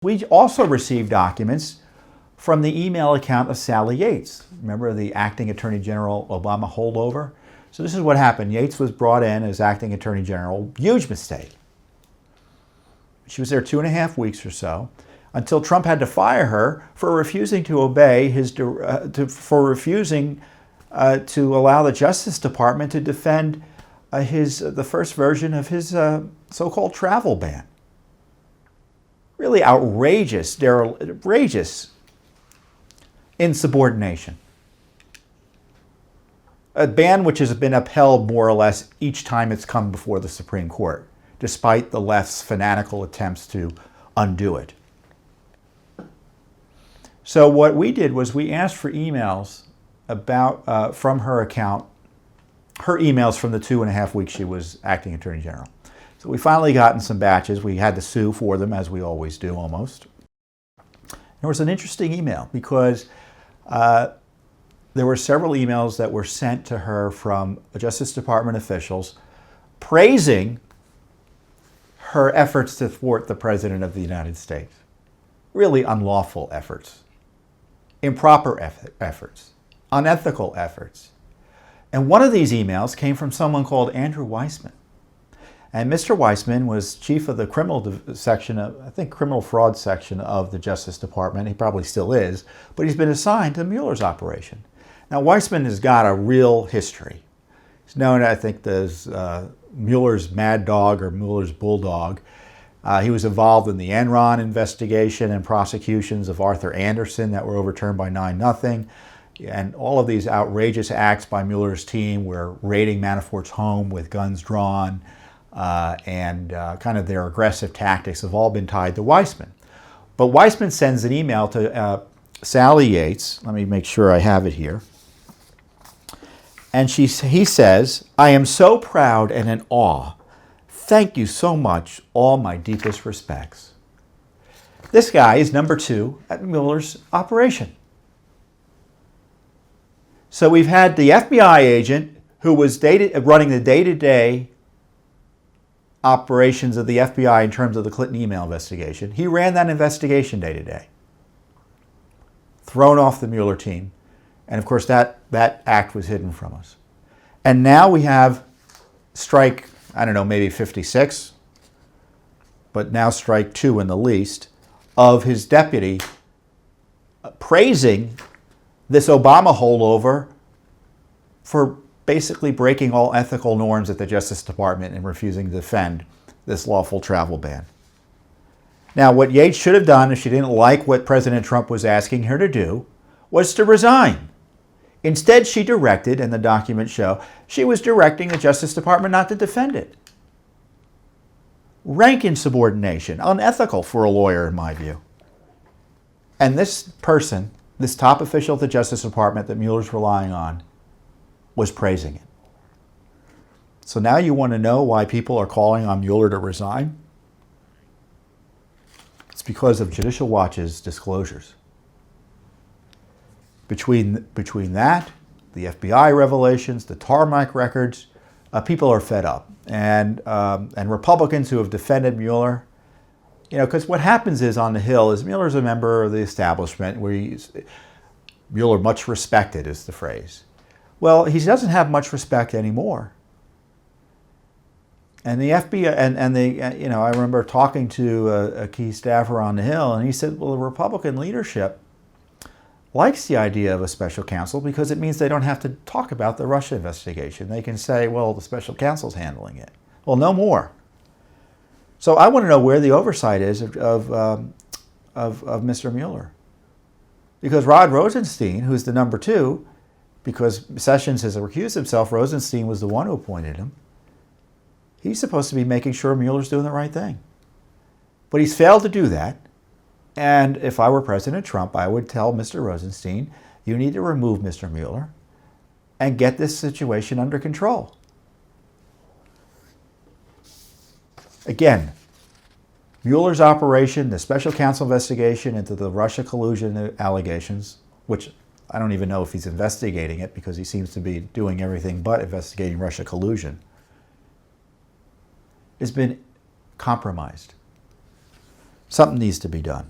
We also received documents from the email account of Sally Yates. Remember the acting Attorney General Obama holdover? So this is what happened. Yates was brought in as acting Attorney General. Huge mistake. She was there 2.5 weeks or so, until Trump had to fire her for refusing to obey for refusing to allow the Justice Department to defend the first version of his so-called travel ban. Really outrageous insubordination. A ban which has been upheld more or less each time it's come before the Supreme Court, despite the left's fanatical attempts to undo it. So what we did was we asked for emails from her account, her emails from the 2.5 weeks she was acting Attorney General. So we finally gotten some batches. We had to sue for them, as we always do almost. There was an interesting email because there were several emails that were sent to her from Justice Department officials praising her efforts to thwart the President of the United States. Really unlawful efforts, improper efforts, unethical efforts. And one of these emails came from someone called Andrew Weissman. And Mr. Weissman was chief of the criminal section, criminal fraud section of the Justice Department. He probably still is, but he's been assigned to Mueller's operation. Now, Weissman has got a real history. He's known, I think, as Mueller's mad dog or Mueller's bulldog. He was involved in the Enron investigation and prosecutions of Arthur Anderson that were overturned by 9-0. And all of these outrageous acts by Mueller's team were raiding Manafort's home with guns drawn, and kind of their aggressive tactics have all been tied to Weissman. But Weissman sends an email to Sally Yates. Let me make sure I have it here. And he says, "I am so proud and in awe. Thank you so much. All my deepest respects." This guy is number 2 at Mueller's operation. So we've had the FBI agent who was running the day-to-day operations of the FBI in terms of the Clinton email investigation. He ran that investigation day to day. Thrown off the Mueller team. And of course that act was hidden from us. And now we have strike, I don't know, maybe 56, but now strike 2 in the least, of his deputy praising this Obama holdover for basically breaking all ethical norms at the Justice Department and refusing to defend this lawful travel ban. Now, what Yates should have done if she didn't like what President Trump was asking her to do was to resign. Instead, she directed, and the documents show, she was directing the Justice Department not to defend it. Rank insubordination, unethical for a lawyer in my view. And this person, this top official at the Justice Department that Mueller's relying on, was praising it. So now you want to know why people are calling on Mueller to resign? It's because of Judicial Watch's disclosures. Between that, the FBI revelations, the tarmac records, people are fed up. And Republicans who have defended Mueller, because what happens is on the Hill is Mueller's a member of the establishment where Mueller much respected is the phrase. Well, he doesn't have much respect anymore. And the FBI, I remember talking to a key staffer on the Hill, and he said, well, the Republican leadership likes the idea of a special counsel because it means they don't have to talk about the Russia investigation. They can say, well, the special counsel's handling it. Well, no more. So I want to know where the oversight is of Mr. Mueller. Because Rod Rosenstein, who's the number 2, because Sessions has recused himself, Rosenstein was the one who appointed him. He's supposed to be making sure Mueller's doing the right thing. But he's failed to do that. And if I were President Trump, I would tell Mr. Rosenstein, you need to remove Mr. Mueller and get this situation under control. Again, Mueller's operation, the special counsel investigation into the Russia collusion allegations, which I don't even know if he's investigating it because he seems to be doing everything but investigating Russia collusion, has been compromised. Something needs to be done.